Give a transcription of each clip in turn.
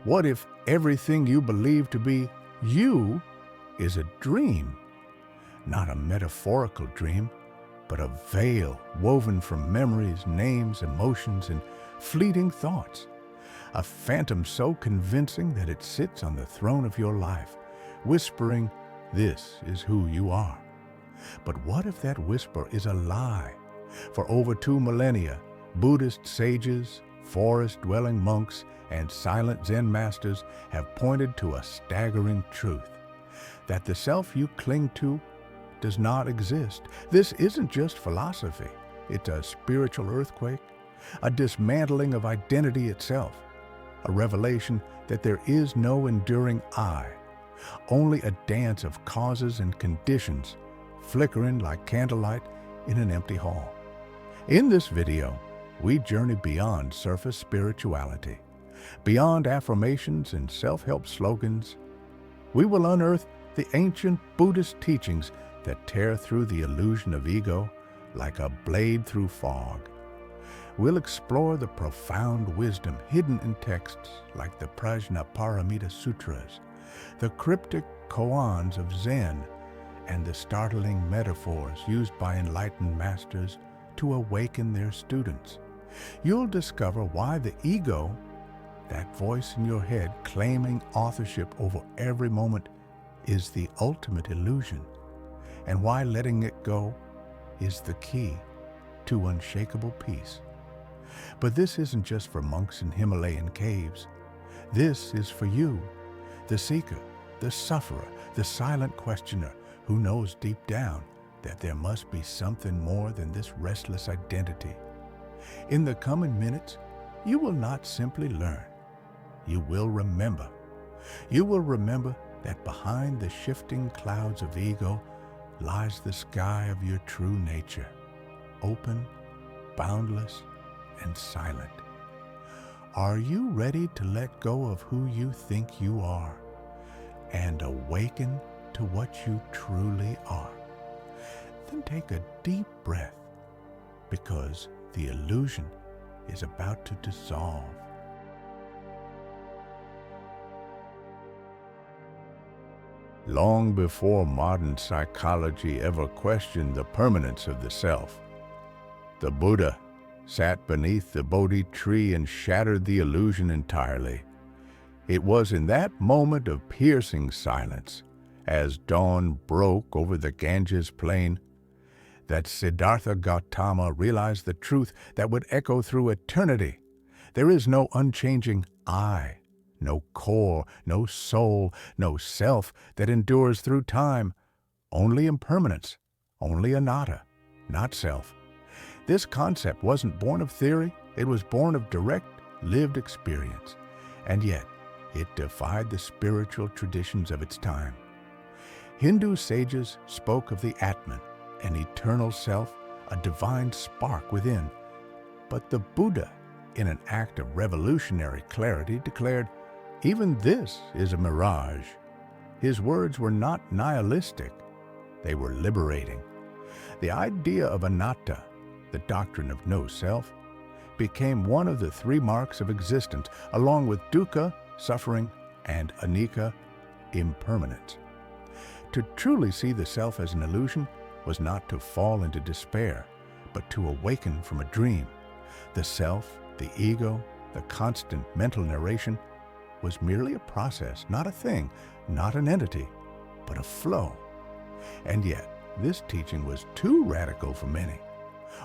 What if everything you believe to be you is a dream? Not a metaphorical dream, but a veil woven from memories, names, emotions, and fleeting thoughts. A phantom so convincing that it sits on the throne of your life, whispering, "This is who you are." But what if that whisper is a lie? For over 2 millennia, Buddhist sages, forest-dwelling monks, and silent Zen masters have pointed to a staggering truth, that the self you cling to does not exist. This isn't just philosophy. It's a spiritual earthquake, a dismantling of identity itself, a revelation that there is no enduring I, only a dance of causes and conditions flickering like candlelight in an empty hall. In this video, we journey beyond surface spirituality, beyond affirmations and self-help slogans. We will unearth the ancient Buddhist teachings that tear through the illusion of ego like a blade through fog. We'll explore the profound wisdom hidden in texts like the Prajnaparamita Sutras, the cryptic koans of Zen, and the startling metaphors used by enlightened masters to awaken their students. You'll discover why the ego, that voice in your head claiming authorship over every moment, is the ultimate illusion, and why letting it go is the key to unshakable peace. But this isn't just for monks in Himalayan caves. This is for you, the seeker, the sufferer, the silent questioner who knows deep down that there must be something more than this restless identity. In the coming minutes, you will not simply learn. You will remember. You will remember that behind the shifting clouds of ego lies the sky of your true nature, open, boundless, and silent. Are you ready to let go of who you think you are and awaken to what you truly are? Then take a deep breath, because the illusion is about to dissolve. Long before modern psychology ever questioned the permanence of the self, the Buddha sat beneath the Bodhi tree and shattered the illusion entirely. It was in that moment of piercing silence, as dawn broke over the Ganges plain, that Siddhartha Gautama realized the truth that would echo through eternity. There is no unchanging I, no core, no soul, no self that endures through time. Only impermanence, only anatta, not self. This concept wasn't born of theory, it was born of direct, lived experience. And yet, it defied the spiritual traditions of its time. Hindu sages spoke of the Atman, an eternal self, a divine spark within. But the Buddha, in an act of revolutionary clarity, declared, "Even this is a mirage." His words were not nihilistic, they were liberating. The idea of Anatta, the doctrine of no self, became one of the 3 marks of existence, along with dukkha, suffering, and anicca, impermanence. To truly see the self as an illusion was not to fall into despair, but to awaken from a dream. The self, the ego, the constant mental narration was merely a process, not a thing, not an entity, but a flow. And yet, this teaching was too radical for many.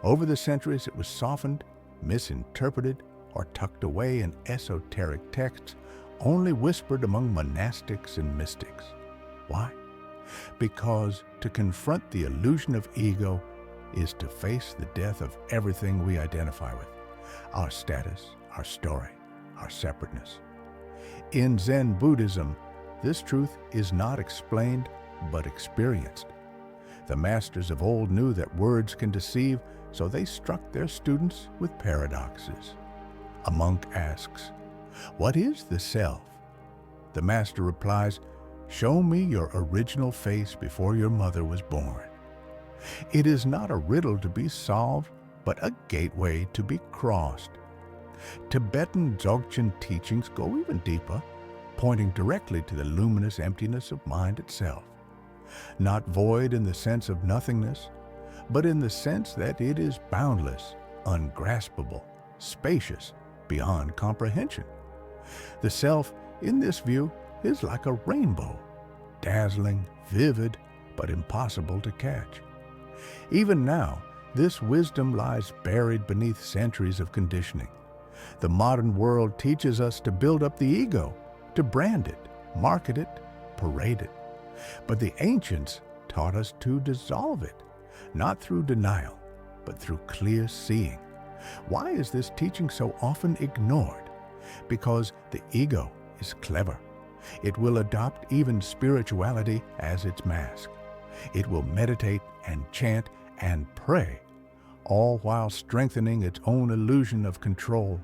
Over the centuries, it was softened, misinterpreted, or tucked away in esoteric texts, only whispered among monastics and mystics. Why? Because to confront the illusion of ego is to face the death of everything we identify with, our status, our story, our separateness. In Zen Buddhism, this truth is not explained, but experienced. The masters of old knew that words can deceive, so they struck their students with paradoxes. A monk asks, "What is the self?" The master replies, "Show me your original face before your mother was born." It is not a riddle to be solved, but a gateway to be crossed. Tibetan Dzogchen teachings go even deeper, pointing directly to the luminous emptiness of mind itself. Not void in the sense of nothingness, but in the sense that it is boundless, ungraspable, spacious, beyond comprehension. The self, in this view, is like a rainbow, dazzling, vivid, but impossible to catch. Even now, this wisdom lies buried beneath centuries of conditioning. The modern world teaches us to build up the ego, to brand it, market it, parade it. But the ancients taught us to dissolve it, not through denial, but through clear seeing. Why is this teaching so often ignored? Because the ego is clever. It will adopt even spirituality as its mask. It will meditate and chant and pray, all while strengthening its own illusion of control.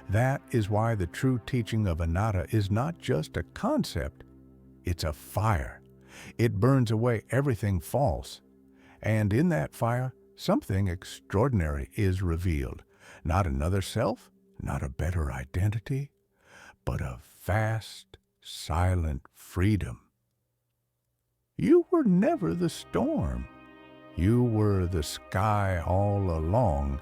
That is why the true teaching of Anatta is not just a concept, it's a fire. It burns away everything false. And in that fire, something extraordinary is revealed. Not another self, not a better identity, but a vast, silent freedom. You were never the storm. You were the sky all along.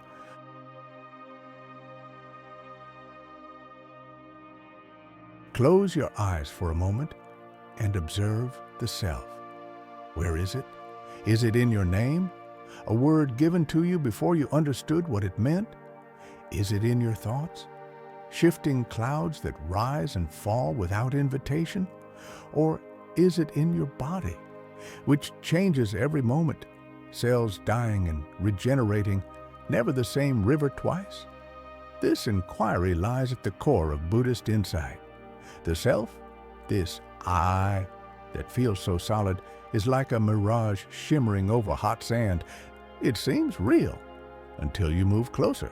Close your eyes for a moment and observe the self. Where is it? Is it in your name? A word given to you before you understood what it meant? Is it in your thoughts? Shifting clouds that rise and fall without invitation? Or is it in your body, which changes every moment, cells dying and regenerating, never the same river twice? This inquiry lies at the core of Buddhist insight. The self, this I that feels so solid, is like a mirage shimmering over hot sand. It seems real until you move closer.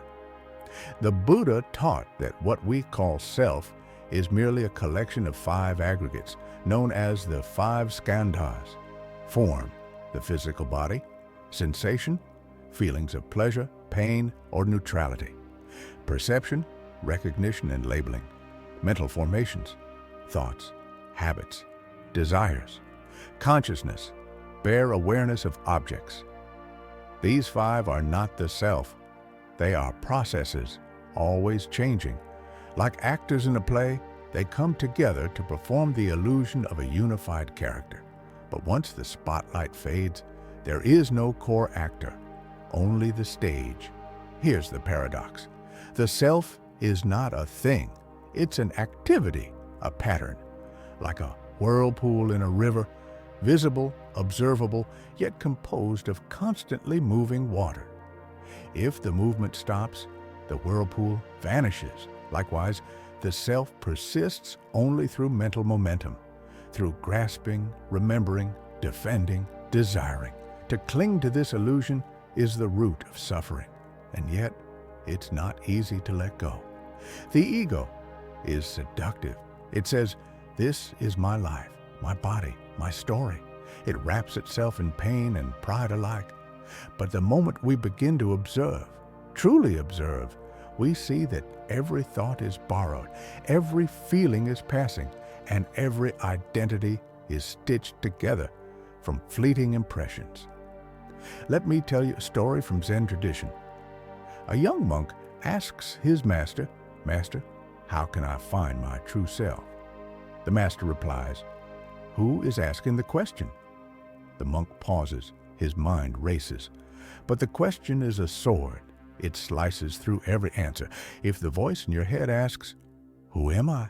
The Buddha taught that what we call self is merely a collection of 5 aggregates, known as the 5 skandhas. Form, the physical body; sensation, feelings of pleasure, pain, or neutrality; perception, recognition and labeling; mental formations, thoughts, habits, desires; consciousness, bare awareness of objects. These 5 are not the self. They are processes, always changing. Like actors in a play, they come together to perform the illusion of a unified character. But once the spotlight fades, there is no core actor, only the stage. Here's the paradox. The self is not a thing. It's an activity, a pattern, like a whirlpool in a river, visible, observable, yet composed of constantly moving water. If the movement stops, the whirlpool vanishes. Likewise, the self persists only through mental momentum, through grasping, remembering, defending, desiring. To cling to this illusion is the root of suffering, and yet it's not easy to let go. The ego is seductive. It says, "This is my life, my body, my story." It wraps itself in pain and pride alike. But the moment we begin to observe, truly observe, we see that every thought is borrowed, every feeling is passing, and every identity is stitched together from fleeting impressions. Let me tell you a story from Zen tradition. A young monk asks his master, "Master, how can I find my true self?" The master replies, "Who is asking the question?" The monk pauses. His mind races. But the question is a sword. It slices through every answer. If the voice in your head asks, "Who am I?"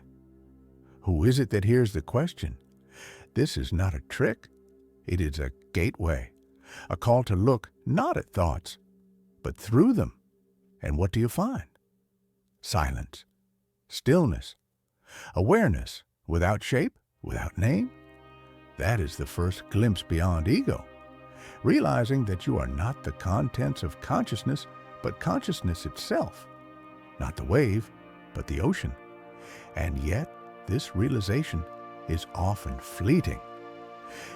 Who is it that hears the question? This is not a trick. It is a gateway, a call to look not at thoughts, but through them. And what do you find? Silence, stillness, awareness without shape, without name. That is the first glimpse beyond ego. Realizing that you are not the contents of consciousness, but consciousness itself. Not the wave, but the ocean. And yet, this realization is often fleeting.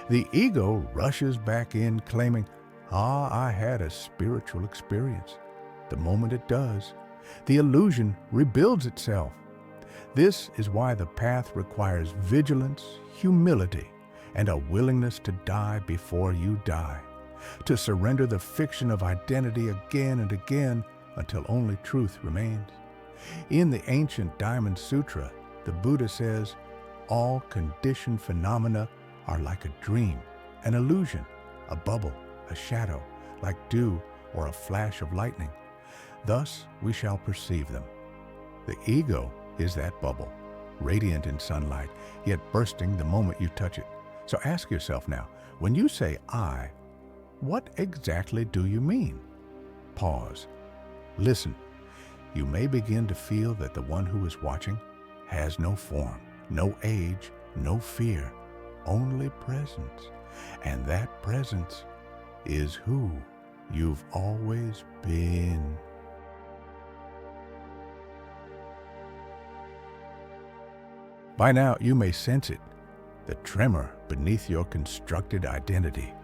The ego rushes back in claiming, "I had a spiritual experience." The moment it does, The illusion rebuilds itself. This is why the path requires vigilance, humility, and a willingness to die before you die, to surrender the fiction of identity again and again until only truth remains. In the ancient Diamond Sutra, the Buddha says, all conditioned phenomena are like a dream, an illusion, a bubble, a shadow, like dew or a flash of lightning. Thus we shall perceive them. The ego is that bubble, radiant in sunlight, yet bursting the moment you touch it. So ask yourself now, when you say I, what exactly do you mean? Pause. Listen. You may begin to feel that the one who is watching has no form, no age, no fear, only presence. And that presence is who you've always been. By now, you may sense it, the tremor beneath your constructed identity,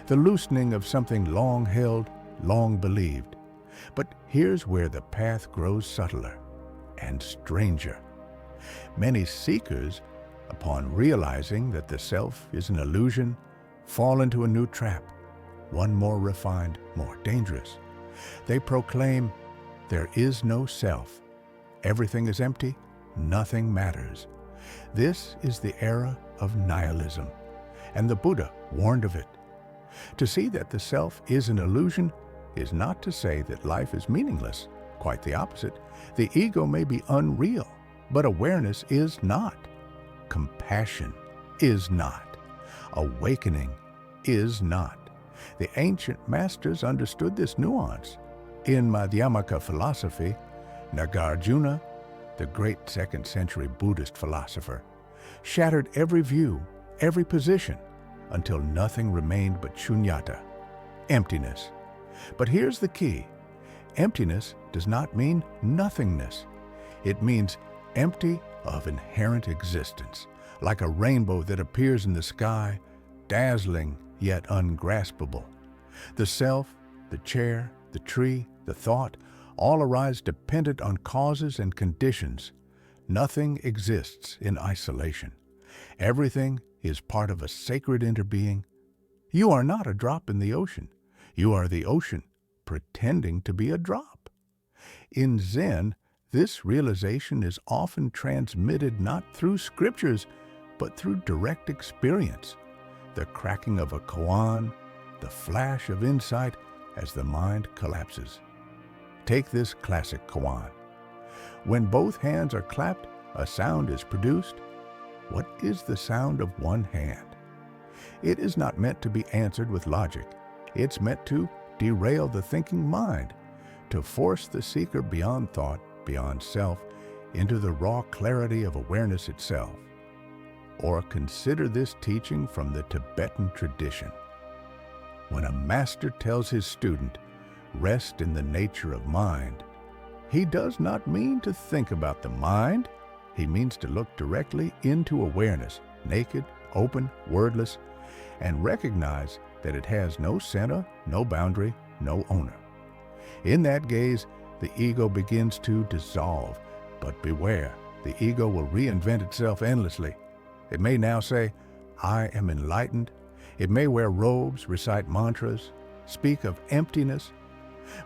the loosening of something long held, long believed. But here's where the path grows subtler and stranger. Many seekers, upon realizing that the self is an illusion, fall into a new trap, one more refined, more dangerous. They proclaim, there is no self. Everything is empty, nothing matters. This is the era of nihilism, and the Buddha warned of it. To see that the self is an illusion is not to say that life is meaningless. Quite the opposite. The ego may be unreal, but awareness is not. Compassion is not. Awakening is not. The ancient masters understood this nuance. In Madhyamaka philosophy, Nagarjuna, the great 2nd century Buddhist philosopher, shattered every view, every position, until nothing remained but shunyata, emptiness. But here's the key. Emptiness does not mean nothingness. It means empty of inherent existence, like a rainbow that appears in the sky, dazzling yet ungraspable. The self, the chair, the tree, the thought, all arise dependent on causes and conditions. Nothing exists in isolation. Everything is part of a sacred interbeing. You are not a drop in the ocean. You are the ocean pretending to be a drop. In Zen, this realization is often transmitted not through scriptures, but through direct experience. The cracking of a koan, the flash of insight as the mind collapses. Take this classic koan. When both hands are clapped, a sound is produced. What is the sound of one hand? It is not meant to be answered with logic. It's meant to derail the thinking mind, to force the seeker beyond thought, beyond self, into the raw clarity of awareness itself. Or consider this teaching from the Tibetan tradition. When a master tells his student, rest in the nature of mind, he does not mean to think about the mind. He means to look directly into awareness, naked, open, wordless, and recognize that it has no center, no boundary, no owner. In that gaze, the ego begins to dissolve. But beware, the ego will reinvent itself endlessly. It may now say, I am enlightened. It may wear robes, recite mantras, speak of emptiness,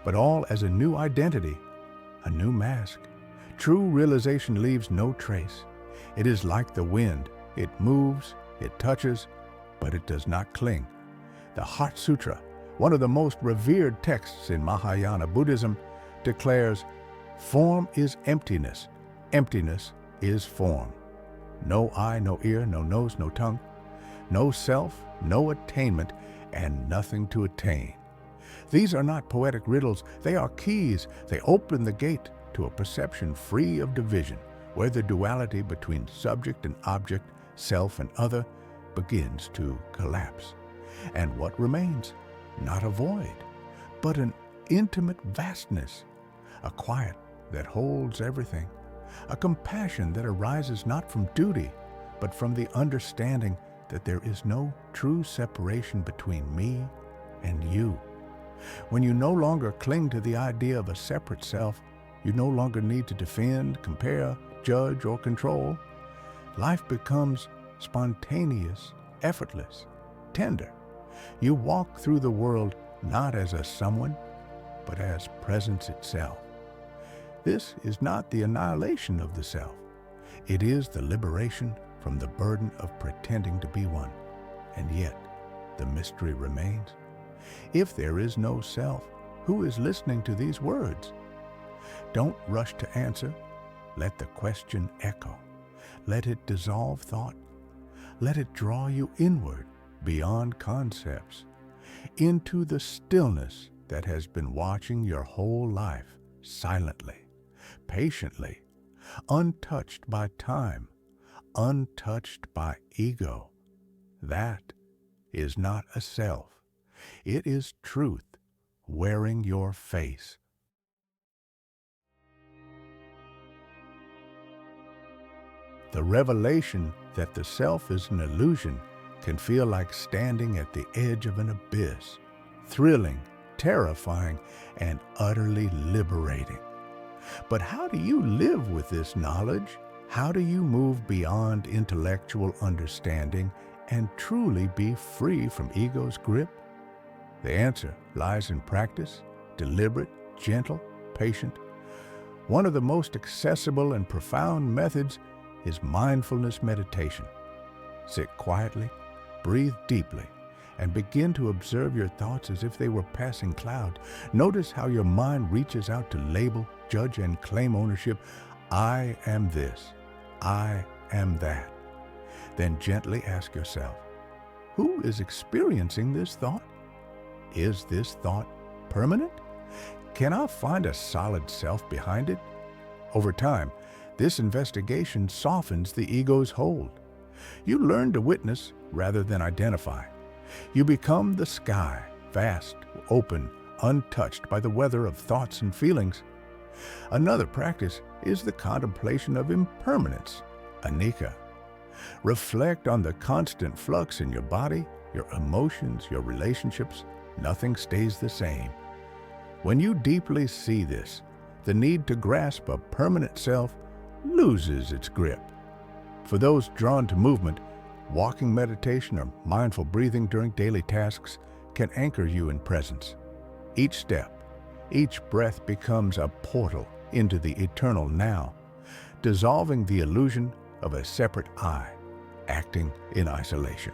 but all as a new identity, a new mask. True realization leaves no trace. It is like the wind. It moves, it touches, but it does not cling. The Heart Sutra, one of the most revered texts in Mahayana Buddhism, declares, form is emptiness. Emptiness is form. No eye, no ear, no nose, no tongue. No self, no attainment, and nothing to attain. These are not poetic riddles. They are keys. They open the gate to a perception free of division, where the duality between subject and object, self and other, begins to collapse. And what remains? Not a void, but an intimate vastness, a quiet that holds everything, a compassion that arises not from duty, but from the understanding that there is no true separation between me and you. When you no longer cling to the idea of a separate self, You no longer need to defend, compare, judge, or control. Life becomes spontaneous, effortless, tender. You walk through the world not as a someone, but as presence itself. This is not the annihilation of the self. It is the liberation from the burden of pretending to be one. And yet, the mystery remains. If there is no self, who is listening to these words? Don't rush to answer. Let the question echo. Let it dissolve thought. Let it draw you inward, beyond concepts, into the stillness that has been watching your whole life, silently, patiently, untouched by time, untouched by ego. That is not a self. It is truth wearing your face. The revelation that the self is an illusion can feel like standing at the edge of an abyss, thrilling, terrifying, and utterly liberating. But how do you live with this knowledge? How do you move beyond intellectual understanding and truly be free from ego's grip? The answer lies in practice, deliberate, gentle, patient. One of the most accessible and profound methods is mindfulness meditation. Sit quietly, breathe deeply, and begin to observe your thoughts as if they were passing clouds. Notice how your mind reaches out to label, judge, and claim ownership. I am this. I am that. Then gently ask yourself, who is experiencing this thought? Is this thought permanent? Can I find a solid self behind it? Over time, this investigation softens the ego's hold. You learn to witness rather than identify. You become the sky, vast, open, untouched by the weather of thoughts and feelings. Another practice is the contemplation of impermanence, Anattā. Reflect on the constant flux in your body, your emotions, your relationships. Nothing stays the same. When you deeply see this, the need to grasp a permanent self loses its grip. For those drawn to movement, walking meditation or mindful breathing during daily tasks can anchor you in presence. Each step, each breath becomes a portal into the eternal now, dissolving the illusion of a separate I, acting in isolation.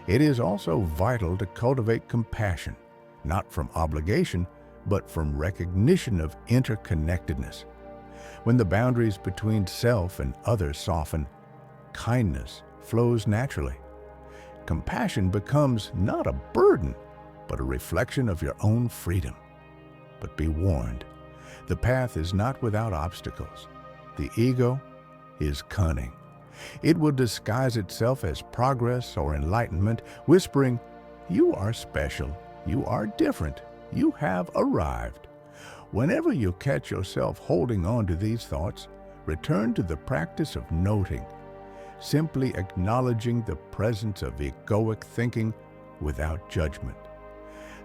It is also vital to cultivate compassion, not from obligation, but from recognition of interconnectedness. When the boundaries between self and others soften, kindness flows naturally. Compassion becomes not a burden, but a reflection of your own freedom. But be warned, the path is not without obstacles. The ego is cunning. It will disguise itself as progress or enlightenment, whispering, "You are special, you are different, you have arrived." Whenever you catch yourself holding on to these thoughts, return to the practice of noting, simply acknowledging the presence of egoic thinking without judgment.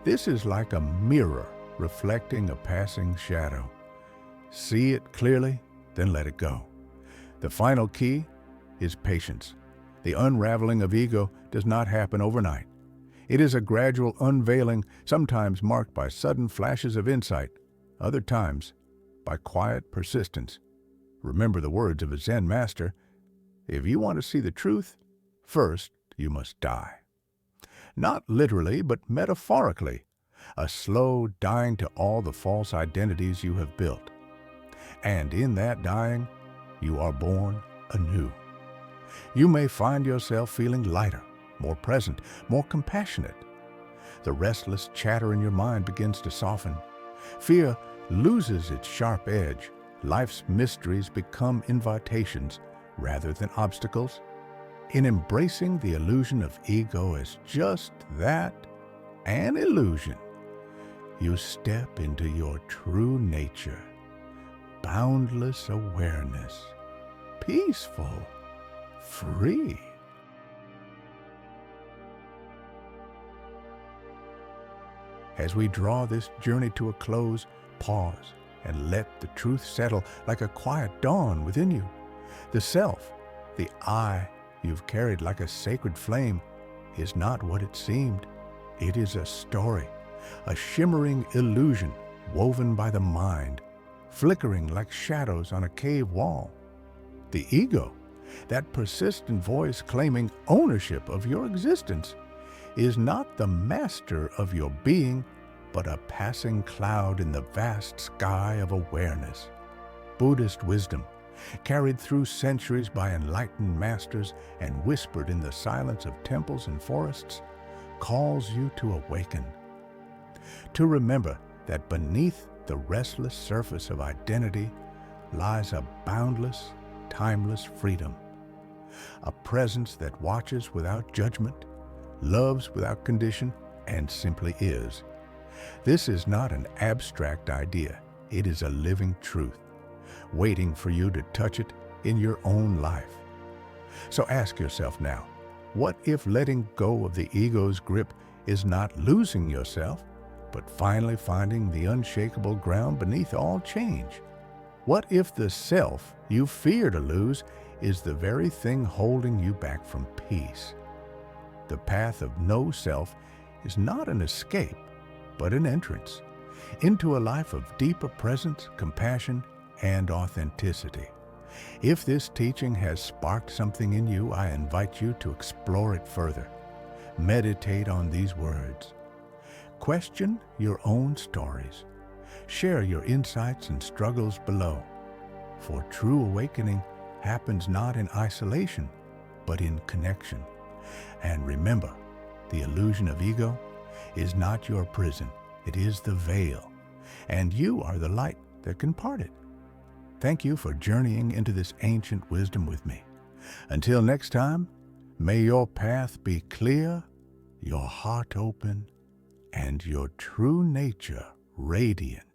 This is like a mirror reflecting a passing shadow. See it clearly, then let it go. The final key is patience. The unraveling of ego does not happen overnight. It is a gradual unveiling, sometimes marked by sudden flashes of insight, other times by quiet persistence. Remember the words of a Zen master, "If you want to see the truth, first you must die." Not literally, but metaphorically, a slow dying to all the false identities you have built. And in that dying, you are born anew. You may find yourself feeling lighter, more present, more compassionate. The restless chatter in your mind begins to soften. Fear loses its sharp edge. Life's mysteries become invitations rather than obstacles. In embracing the illusion of ego as just that, an illusion, you step into your true nature, boundless awareness, peaceful, free. As we draw this journey to a close, pause and let the truth settle like a quiet dawn within you. The self, the I you've carried like a sacred flame, is not what it seemed. It is a story, a shimmering illusion woven by the mind, flickering like shadows on a cave wall. The ego, that persistent voice claiming ownership of your existence, is not the master of your being, but a passing cloud in the vast sky of awareness. Buddhist wisdom, carried through centuries by enlightened masters and whispered in the silence of temples and forests, calls you to awaken. To remember that beneath the restless surface of identity lies a boundless, timeless freedom. A presence that watches without judgment, loves without condition, and simply is. This is not an abstract idea. It is a living truth, waiting for you to touch it in your own life. So ask yourself now, what if letting go of the ego's grip is not losing yourself, but finally finding the unshakable ground beneath all change? What if the self you fear to lose is the very thing holding you back from peace? The path of no self is not an escape, but an entrance into a life of deeper presence, compassion, and authenticity. If this teaching has sparked something in you, I invite you to explore it further. Meditate on these words. Question your own stories. Share your insights and struggles below. For true awakening happens not in isolation, but in connection. And remember, the illusion of ego is not your prison. It is the veil, and you are the light that can part it. Thank you for journeying into this ancient wisdom with me. Until next time, may your path be clear, your heart open, and your true nature radiant.